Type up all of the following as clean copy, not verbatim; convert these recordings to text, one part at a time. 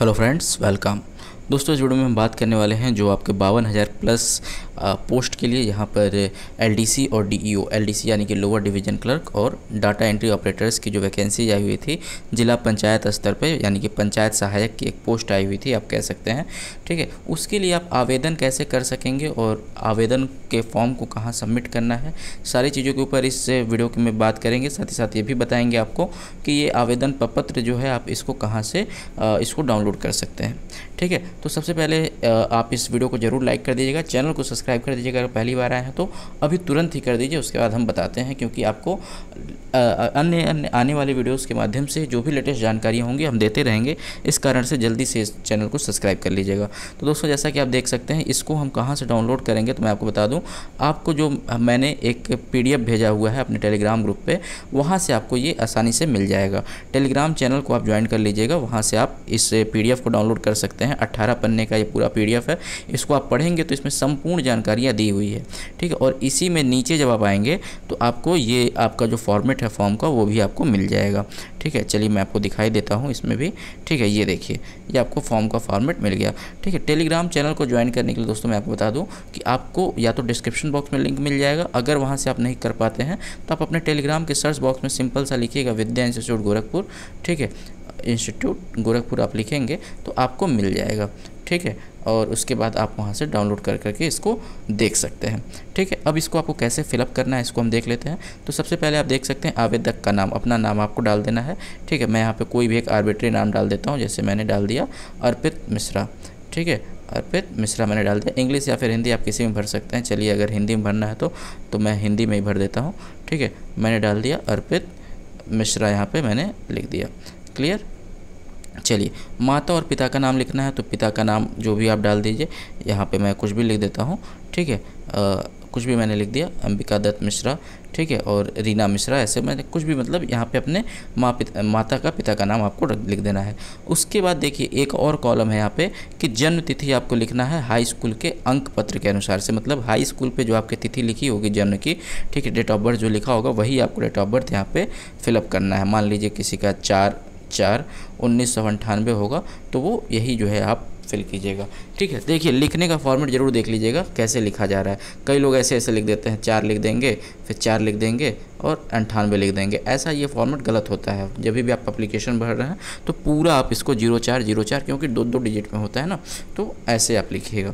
Hello friends, welcome. दोस्तों, इस video में हम बात करने वाले हैं जो आपके 52,000 प्लस पोस्ट के लिए यहाँ पर एलडीसी और डीईओ, एलडीसी यानी कि लोअर डिवीजन क्लर्क और डाटा एंट्री ऑपरेटर्स की जो वैकेंसी आई हुई थी जिला पंचायत स्तर पे, यानी कि पंचायत सहायक की एक पोस्ट आई हुई थी, आप कह सकते हैं। ठीक है, उसके लिए आप आवेदन कैसे कर सकेंगे और आवेदन के फॉर्म को कहाँ सबमिट करना है, सारी चीज़ों के ऊपर इस वीडियो के में बात करेंगे। साथ ही साथ ये भी बताएंगे आपको कि ये आवेदन पत्र जो है आप इसको कहाँ से इसको डाउनलोड कर सकते हैं। ठीक है, तो सबसे पहले आप इस वीडियो को ज़रूर लाइक कर दीजिएगा, चैनल को सब्सक्राइब कर दीजिएगा। अगर पहली बार आए हैं तो अभी तुरंत ही कर दीजिए, उसके बाद हम बताते हैं, क्योंकि आपको अन्य आने वाले वीडियोस के माध्यम से जो भी लेटेस्ट जानकारियाँ होंगी हम देते रहेंगे। इस कारण से जल्दी से इस चैनल को सब्सक्राइब कर लीजिएगा। तो दोस्तों, जैसा कि आप देख सकते हैं, इसको हम कहाँ से डाउनलोड करेंगे तो मैं आपको बता दूँ। आपको जो मैंने एक PDF भेजा हुआ है अपने टेलीग्राम ग्रुप पर, वहाँ से आपको ये आसानी से मिल जाएगा। टेलीग्राम चैनल को आप ज्वाइन कर लीजिएगा, वहाँ से आप इस PDF को डाउनलोड कर सकते हैं। 18 पन्ने का ये पूरा PDF है। इसको आप पढ़ेंगे तो इसमें संपूर्ण जानकारियाँ दी हुई है। ठीक है, और इसी में नीचे जब आप आएंगे तो आपको ये आपका जो फॉर्मेट है फॉर्म का वो भी आपको मिल जाएगा। ठीक है, चलिए मैं आपको दिखाई देता हूँ इसमें भी। ठीक है, ये देखिए, ये आपको फॉर्म का फॉर्मेट मिल गया। ठीक है, टेलीग्राम चैनल को ज्वाइन करने के लिए दोस्तों मैं आपको बता दूँ कि आपको या तो डिस्क्रिप्शन बॉक्स में लिंक मिल जाएगा। अगर वहाँ से आप नहीं कर पाते हैं तो आप अपने टेलीग्राम के सर्च बॉक्स में सिंपल सा लिखिएगा विद्या इंस्टीट्यूट गोरखपुर। ठीक है, इंस्टीट्यूट गोरखपुर आप लिखेंगे तो आपको मिल जाएगा। ठीक है, और उसके बाद आप वहाँ से डाउनलोड कर करके इसको देख सकते हैं। ठीक है, अब इसको आपको कैसे फिलअप करना है इसको हम देख लेते हैं। तो सबसे पहले आप देख सकते हैं आवेदक का नाम, अपना नाम आपको डाल देना है। ठीक है, मैं यहाँ पे कोई भी एक आर्बिट्री नाम डाल देता हूँ, जैसे मैंने डाल दिया अर्पित मिश्रा। ठीक है, अर्पित मिश्रा मैंने डाल दिया। इंग्लिश या फिर हिंदी आप किसी में भर सकते हैं। चलिए, अगर हिंदी में भरना है तो मैं हिंदी में ही भर देता हूँ। ठीक है, मैंने डाल दिया अर्पित मिश्रा, यहाँ पर मैंने लिख दिया। क्लियर। चलिए, माता और पिता का नाम लिखना है तो पिता का नाम जो भी आप डाल दीजिए। यहाँ पे मैं कुछ भी लिख देता हूँ। ठीक है, कुछ भी मैंने लिख दिया, अंबिका दत्त मिश्रा। ठीक है, और रीना मिश्रा, ऐसे मैंने कुछ भी, मतलब यहाँ पे अपने माता का पिता का नाम आपको लिख देना है। उसके बाद देखिए एक और कॉलम है यहाँ पे कि जन्म तिथि आपको लिखना है हाई स्कूल के अंक पत्र के अनुसार से, मतलब हाई स्कूल पे जो आपकी तिथि लिखी होगी जन्म की। ठीक है, डेट ऑफ बर्थ जो लिखा होगा वही आपको डेट ऑफ बर्थ यहाँ पे फिलअप करना है। मान लीजिए किसी का 4/4/1998 होगा तो वो यही जो है आप फिल कीजिएगा। ठीक है, देखिए लिखने का फॉर्मेट ज़रूर देख लीजिएगा कैसे लिखा जा रहा है। कई लोग ऐसे लिख देते हैं, 4 लिख देंगे, फिर 4 लिख देंगे और 98 लिख देंगे। ऐसा ये फॉर्मेट गलत होता है। जब भी आप एप्लीकेशन भर रहे हैं तो पूरा आप इसको 0404, क्योंकि 2 डिजिट में होता है ना, तो ऐसे आप लिखिएगा।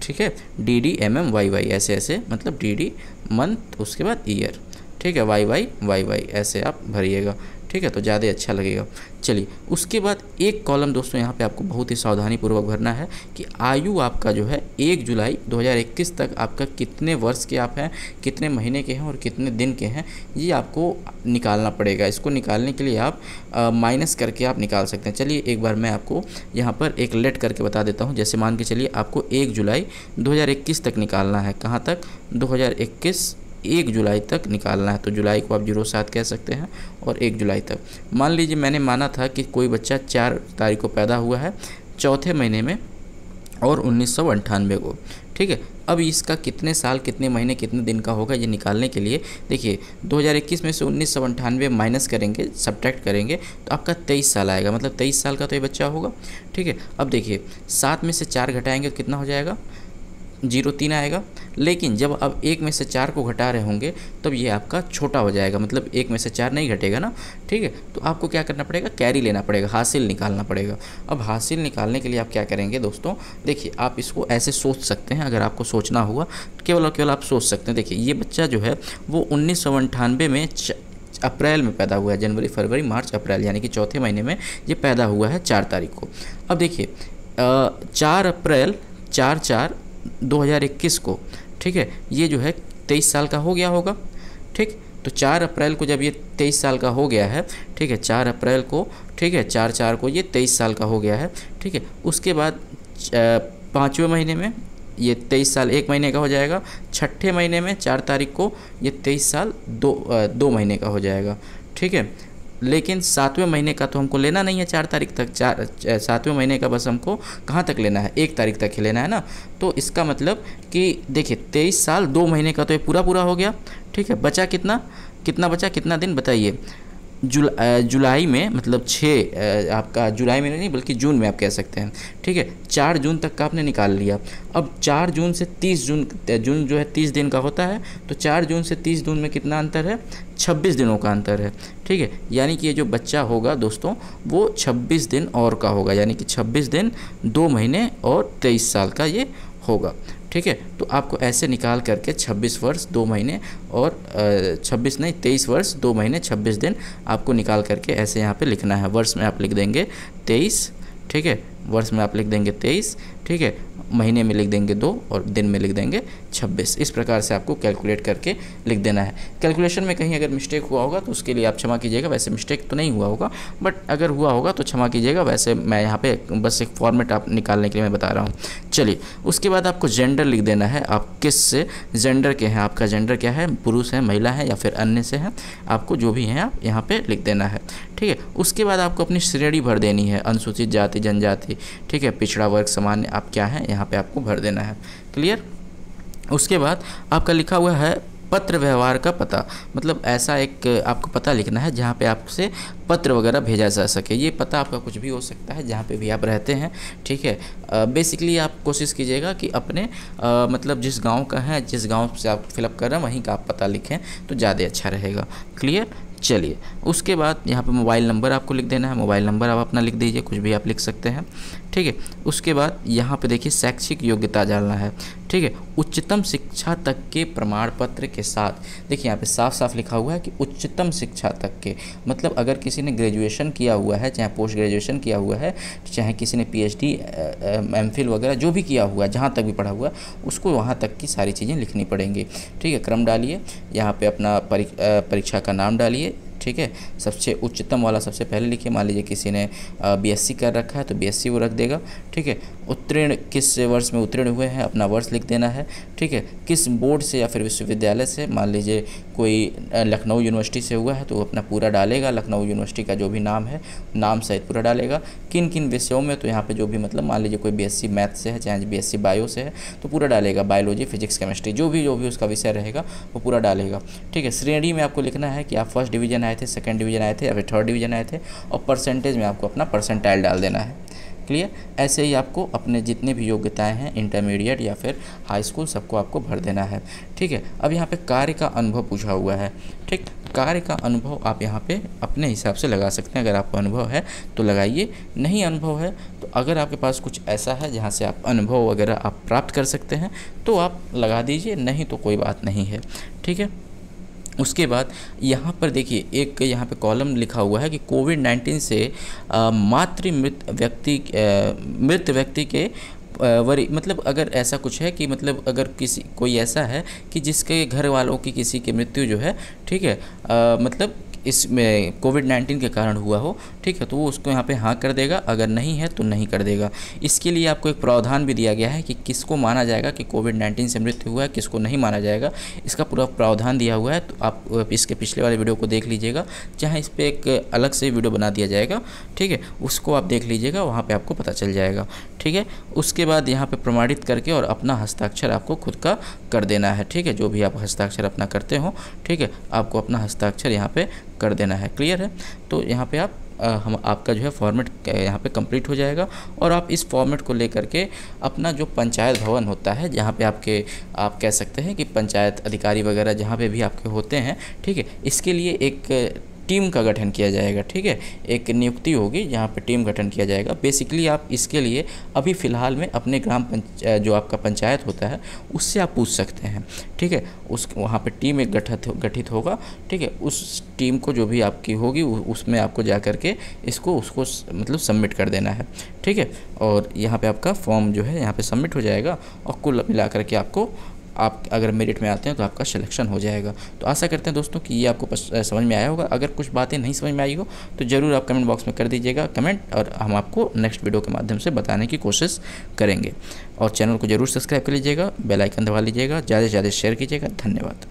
ठीक है, DDMMYY ऐसे मतलब DD मंथ, उसके बाद ईयर। ठीक है, YY ऐसे आप भरिएगा। ठीक है, तो ज़्यादा अच्छा लगेगा। चलिए, उसके बाद एक कॉलम दोस्तों यहाँ पे आपको बहुत ही सावधानीपूर्वक भरना है कि आयु आपका जो है 1 जुलाई 2021 तक आपका कितने वर्ष के आप हैं, कितने महीने के हैं और कितने दिन के हैं, ये आपको निकालना पड़ेगा। इसको निकालने के लिए आप माइनस करके आप निकाल सकते हैं। चलिए, एक बार मैं आपको यहाँ पर एक लेट करके बता देता हूँ। जैसे मान के चलिए आपको 1 जुलाई 2021 तक निकालना है। कहाँ तक? 2021 1 जुलाई तक निकालना है। तो जुलाई को आप 07 कह सकते हैं और 1 जुलाई तक। मान लीजिए मैंने माना था कि कोई बच्चा 4 तारीख को पैदा हुआ है, चौथे महीने में, और 1998 को। ठीक है, अब इसका कितने साल, कितने महीने, कितने दिन का होगा ये निकालने के लिए देखिए 2021 में से 1998 माइनस करेंगे, सब्ट्रैक्ट करेंगे तो आपका 23 साल आएगा। मतलब 23 साल का तो ये बच्चा होगा। ठीक है, अब देखिए 7 में से 4 घटाएंगे तो कितना हो जाएगा? 03 आएगा। लेकिन जब अब 1 में से 4 को घटा रहे होंगे तब ये आपका छोटा हो जाएगा, मतलब 1 में से 4 नहीं घटेगा ना। ठीक है, तो आपको क्या करना पड़ेगा? कैरी लेना पड़ेगा, हासिल निकालना पड़ेगा। अब हासिल निकालने के लिए आप क्या करेंगे दोस्तों? देखिए, आप इसको ऐसे सोच सकते हैं, अगर आपको सोचना हुआ केवल और केवल आप सोच सकते हैं। देखिए, ये बच्चा जो है वो 1998 में अप्रैल में पैदा हुआ है। जनवरी, फरवरी, मार्च, अप्रैल, यानी कि चौथे महीने में ये पैदा हुआ है 4 तारीख को। अब देखिए 4 अप्रैल 4/4/2021 को, ठीक है, ये जो है 23 साल का हो गया होगा। ठीक, तो 4 अप्रैल को जब ये 23 साल का हो गया है, ठीक है, 4 अप्रैल को, ठीक है, 4/4 को ये 23 साल का हो गया है। ठीक है, उसके बाद 5वें महीने में ये 23 साल 1 महीने का हो जाएगा। 6ठे महीने में 4 तारीख को ये 23 साल 2 महीने का हो जाएगा। ठीक है, लेकिन 7वें महीने का तो हमको लेना नहीं है 4 तारीख तक। 7वें महीने का बस हमको कहाँ तक लेना है? 1 तारीख तक ही लेना है ना। तो इसका मतलब कि देखिए 23 साल 2 महीने का तो ये पूरा हो गया। ठीक है, बचा कितना बचा, कितना दिन बताइए? जुलाई में, मतलब 6 आपका जुलाई में नहीं बल्कि जून में आप कह सकते हैं, ठीक है। 4 जून तक का आपने निकाल लिया। अब 4 जून से 30 जून, जून जो है 30 दिन का होता है, तो 4 जून से 30 जून में कितना अंतर है? 26 दिनों का अंतर है, ठीक है। यानी कि ये जो बच्चा होगा दोस्तों वो 26 दिन और का होगा, यानी कि 26 दिन 2 महीने और 23 साल का ये होगा, ठीक है। तो आपको ऐसे निकाल करके 26 वर्ष 2 महीने और 23 वर्ष 2 महीने 26 दिन आपको निकाल करके ऐसे यहाँ पे लिखना है। वर्ष में आप लिख देंगे 23, ठीक है, वर्ष में आप लिख देंगे 23, ठीक है, महीने में लिख देंगे 2 और दिन में लिख देंगे 26। इस प्रकार से आपको कैलकुलेट करके लिख देना है। कैलकुलेशन में कहीं अगर मिस्टेक हुआ होगा तो उसके लिए आप क्षमा कीजिएगा, वैसे मिस्टेक तो नहीं हुआ होगा, बट अगर हुआ होगा तो क्षमा कीजिएगा। वैसे मैं यहाँ पे बस एक फॉर्मेट आप निकालने के लिए मैं बता रहा हूँ। चलिए, उसके बाद आपको जेंडर लिख देना है, आप किस जेंडर के हैं, आपका जेंडर क्या है, पुरुष है, महिला है या फिर अन्य से है, आपको जो भी है आप यहाँ पर लिख देना है, ठीक है। उसके बाद आपको अपनी श्रेणी भर देनी है, अनुसूचित जाति, जनजाति, ठीक है, पिछड़ा वर्ग, सामान्य, आप क्या है यहाँ पे आपको भर देना है। क्लियर? उसके बाद आपका लिखा हुआ है पत्र व्यवहार का पता, मतलब ऐसा एक आपको पता लिखना है जहाँ पे आपसे पत्र वगैरह भेजा जा सके। ये पता आपका कुछ भी हो सकता है जहाँ पे भी आप रहते हैं, ठीक है। बेसिकली आप कोशिश कीजिएगा कि अपने मतलब जिस गांव का है, जिस गांव से आप फिलअप कर रहे हैं वहीं का आप पता लिखें तो ज़्यादा अच्छा रहेगा। क्लियर? चलिए, उसके बाद यहाँ पे मोबाइल नंबर आपको लिख देना है। मोबाइल नंबर आप अपना लिख दीजिए, कुछ भी आप लिख सकते हैं, ठीक है। उसके बाद यहाँ पे देखिए शैक्षिक योग्यता डालना है, ठीक है। उच्चतम शिक्षा तक के प्रमाण पत्र के साथ, देखिए यहाँ पे साफ साफ लिखा हुआ है कि उच्चतम शिक्षा तक के, मतलब अगर किसी ने ग्रेजुएशन किया हुआ है, चाहे पोस्ट ग्रेजुएशन किया हुआ है, चाहे किसी ने PhD MPhil वगैरह जो भी किया हुआ है, जहाँ तक भी पढ़ा हुआ है, उसको वहाँ तक की सारी चीज़ें लिखनी पड़ेंगी, ठीक है। क्रम डालिए, यहाँ पे अपना परीक्षा का नाम डालिए, ठीक है। सबसे उच्चतम वाला सबसे पहले लिखिए। मान लीजिए किसी ने BSc कर रखा है तो BSc वो रख देगा, ठीक है। उत्तीर्ण किस वर्ष में उत्तीर्ण हुए हैं, अपना वर्ष लिख देना है, ठीक है। किस बोर्ड से या फिर विश्वविद्यालय से, मान लीजिए कोई लखनऊ यूनिवर्सिटी से हुआ है तो वो अपना पूरा डालेगा, लखनऊ यूनिवर्सिटी का जो भी नाम है नाम सहित पूरा डालेगा। किन किन विषयों में, तो यहाँ पे जो भी मतलब मान लीजिए कोई BSc मैथ से है, चाहे BSc बायो से है तो पूरा डालेगा, बायोलॉजी, फिजिक्स, केमिस्ट्री, जो भी उसका विषय रहेगा वो पूरा डालेगा, ठीक है। श्रेणी में आपको लिखना है कि आप फर्स्ट डिवीजन आए थे, सेकंड डिवीजन आए थे या फिर थर्ड डिवीजन आए थे, और परसेंटेज में आपको अपना परसेंटाइल डाल देना है। क्लियर? ऐसे ही आपको अपने जितने भी योग्यताएं हैं इंटरमीडिएट या फिर हाई स्कूल सबको आपको भर देना है, ठीक है। अब यहाँ पे कार्य का अनुभव पूछा हुआ है, ठीक। कार्य का अनुभव आप यहाँ पे अपने हिसाब से लगा सकते हैं, अगर आपको अनुभव है तो लगाइए, नहीं अनुभव है तो अगर आपके पास कुछ ऐसा है जहाँ से आप अनुभव वगैरह आप प्राप्त कर सकते हैं तो आप लगा दीजिए, नहीं तो कोई बात नहीं है, ठीक है। उसके बाद यहाँ पर देखिए एक यहाँ पे कॉलम लिखा हुआ है कि कोविड-19 से मृत व्यक्ति के मतलब अगर ऐसा कुछ है कि मतलब अगर कोई ऐसा है कि जिसके घर वालों की किसी की मृत्यु जो है, ठीक है, मतलब इसमें कोविड-19 के कारण हुआ हो, ठीक है, तो वो उसको यहाँ पे हाँ कर देगा, अगर नहीं है तो नहीं कर देगा। इसके लिए आपको एक प्रावधान भी दिया गया है कि किसको माना जाएगा कि कोविड-19 से मृत्यु हुआ है, किसको नहीं माना जाएगा, इसका पूरा प्रावधान दिया हुआ है। तो आप इसके पिछले वाले वीडियो को देख लीजिएगा, जहाँ इस पर एक अलग से वीडियो बना दिया जाएगा, ठीक है, उसको आप देख लीजिएगा, वहाँ पर आपको पता चल जाएगा, ठीक है। उसके बाद यहाँ पे प्रमाणित करके और अपना हस्ताक्षर आपको खुद का कर देना है, ठीक है। जो भी आप हस्ताक्षर अपना करते हो, ठीक है, आपको अपना हस्ताक्षर यहाँ पे कर देना है। क्लियर है? तो यहाँ पे आपका जो है फॉर्मेट यहाँ पे कंप्लीट हो जाएगा और आप इस फॉर्मेट को लेकर के अपना जो पंचायत भवन होता है, जहाँ पे आप कह सकते हैं कि पंचायत अधिकारी वगैरह जहाँ पे भी आपके होते हैं, ठीक है, इसके लिए एक टीम का गठन किया जाएगा, ठीक है, एक नियुक्ति होगी जहाँ पे टीम गठन किया जाएगा। बेसिकली आप इसके लिए अभी फ़िलहाल में अपने जो आपका पंचायत होता है उससे आप पूछ सकते हैं, ठीक है। वहाँ पे टीम एक गठित होगा, ठीक है। उस टीम को जो भी आपकी होगी उसमें आपको जा कर के उसको मतलब सबमिट कर देना है, ठीक है। और यहाँ पे आपका फॉर्म जो है यहाँ पे सबमिट हो जाएगा और कुल मिला कर के आप अगर मेरिट में आते हैं तो आपका सिलेक्शन हो जाएगा। तो आशा करते हैं दोस्तों कि ये आपको समझ में आया होगा। अगर कुछ बातें नहीं समझ में आई हो तो ज़रूर आप कमेंट बॉक्स में कर दीजिएगा कमेंट, और हम आपको नेक्स्ट वीडियो के माध्यम से बताने की कोशिश करेंगे। और चैनल को ज़रूर सब्सक्राइब कर लीजिएगा, बेल आइकन दबा लीजिएगा, ज़्यादा से ज़्यादा शेयर कीजिएगा। धन्यवाद।